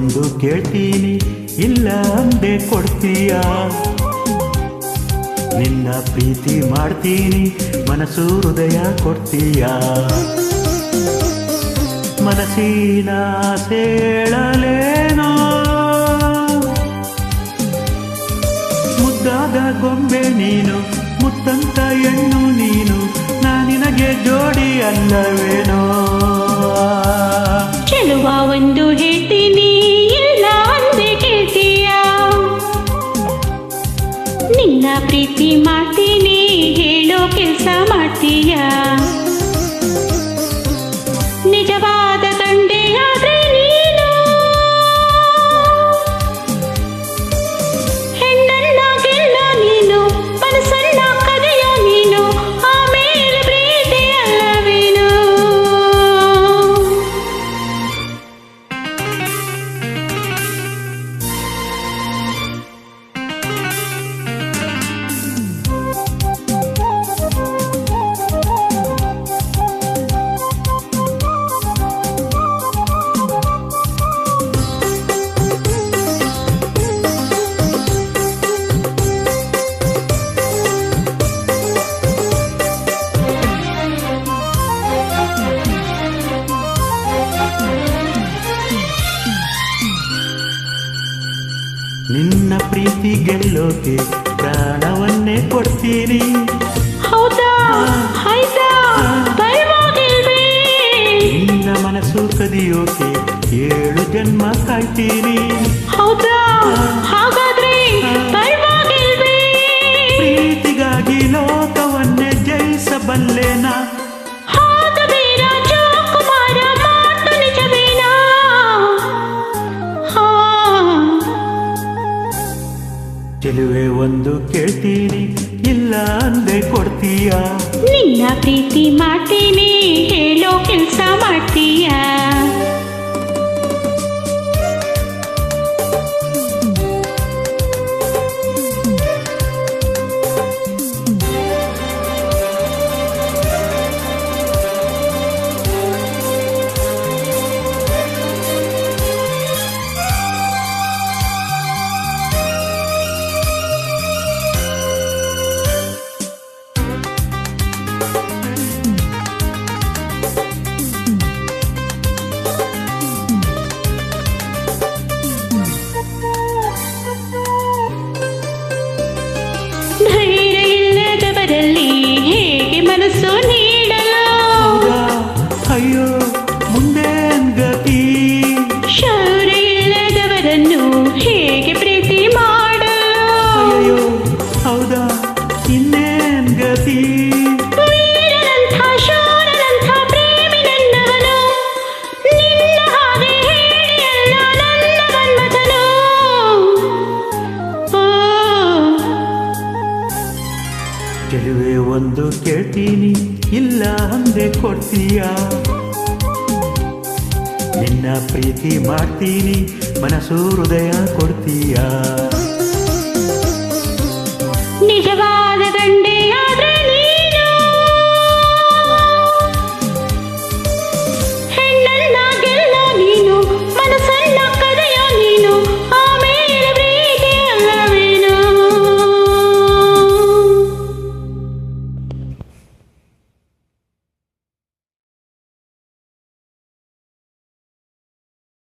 ಒಂದು ಕೇಳ್ತೀನಿ, ಇಲ್ಲ ಅಂದೆ ಕೊಡ್ತೀಯಾ? ನಿನ್ನ ಪ್ರೀತಿ ಮಾಡ್ತೀನಿ, ಮನಸ್ಸು ಹೃದಯ ಕೊಡ್ತೀಯಾ? ಮನಸ್ಸಿನ ಸೇಳಲೇನೋ ಮುದ್ದಾದ ಗೊಂಬೆ ನೀನು, ಮುತ್ತಂತ ಹೆಣ್ಣು ನೀನು, ನಿನಗೆ ಜೋಡಿ ಅಲ್ಲವೇನೋ? ಚೆಲುವ ಒಂದು ಹೇಳ್ತೀನಿ, ಇಲ್ಲ ಅಂದೆ ಕೇಳ್ತೀಯಾ? ನಿನ್ನ ಪ್ರೀತಿ ಮಾಡ್ತೀನಿ, ಹೇಳೋ ಕೆಲಸ ಮಾಡ್ತೀಯಾ? ನಿಜವಾದ ತಂದೆಯಾದ್ರೆ ನೀನು, ಹೆಣ್ಣನ್ನ ಗೆಲ್ಲ ನೀನು, ಮನಸ್ಸನ್ನ ಕದೆಯ ನೀನು, ಆಮೇಲೆ ಪ್ರೀತಿ ಅಲ್ಲವೇನು? ನಿನ್ನ ಪ್ರೀತಿ ಗೆಲ್ಲೋಕೆ ಪ್ರಾಣವನ್ನೇ ಕೊಡ್ತೀನಿ. ಹೌದಾ? ಆಯ್ತಾ? ಪರವಾಗಿಲ್ವೇ? ನಿನ್ನ ಮನಸ್ಸು ಕದಿಯೋಕೆ 7 ಜನ್ಮ ಕಾಯ್ತೀನಿ. ಹೌದಾ? ಹಾಗಾದ್ರೆ ಪರವಾಗಿಲ್ವೇ? ಪ್ರೀತಿಗಾಗಿ ಲೋಕವನ್ನೇ ಜಯಿಸಬಲ್ಲೆನಾ? ಚೆಲುವೆ ಒಂದು ಕೇಳ್ತೀನಿ, ಇಲ್ಲ ಅಂದೆ ಕೊಡ್ತೀಯಾ? ನಿನ್ನ ಪ್ರೀತಿ ಮಾಡ್ತೀನಿ, ಹೇಳೋ ಕೆಲಸ ಮಾಡ್ತೀಯಾ? ಹೇಗೆ ಮನಸ್ಸು ನೀಡಲು? ಅಯ್ಯೋ ಮುಂದೇನ್ ಗತಿ? ಶೌರ್ಯ ಇಲ್ಲದವರನ್ನು ಹೇಗೆ ಪ್ರೀತಿ ಮಾಡಲು? ಅಯ್ಯೋ ಹೌದಾ, ಇನ್ನೇನ್ ಗತಿ? ವೀರನಂಥ ಶೂರನಂಥ ಪ್ರೇಮಿ ನನ್ನವನು, ನಿನ್ನ ಹಾಗೆ ಹೇಳಿಯಲ್ಲ ನನ್ನ ಮನ್ಮಥನು. ಚೆಲುವೆ ಒಂದು ಕೇಳ್ತೀನಿ, ಇಲ್ಲ ಅಂದೆ ಕೊಡ್ತೀಯಾ? ನಿನ್ನ ಪ್ರೀತಿ ಮಾಡ್ತೀನಿ, ಮನಸ್ಸು ಹೃದಯ ಕೊಡ್ತೀಯಾ?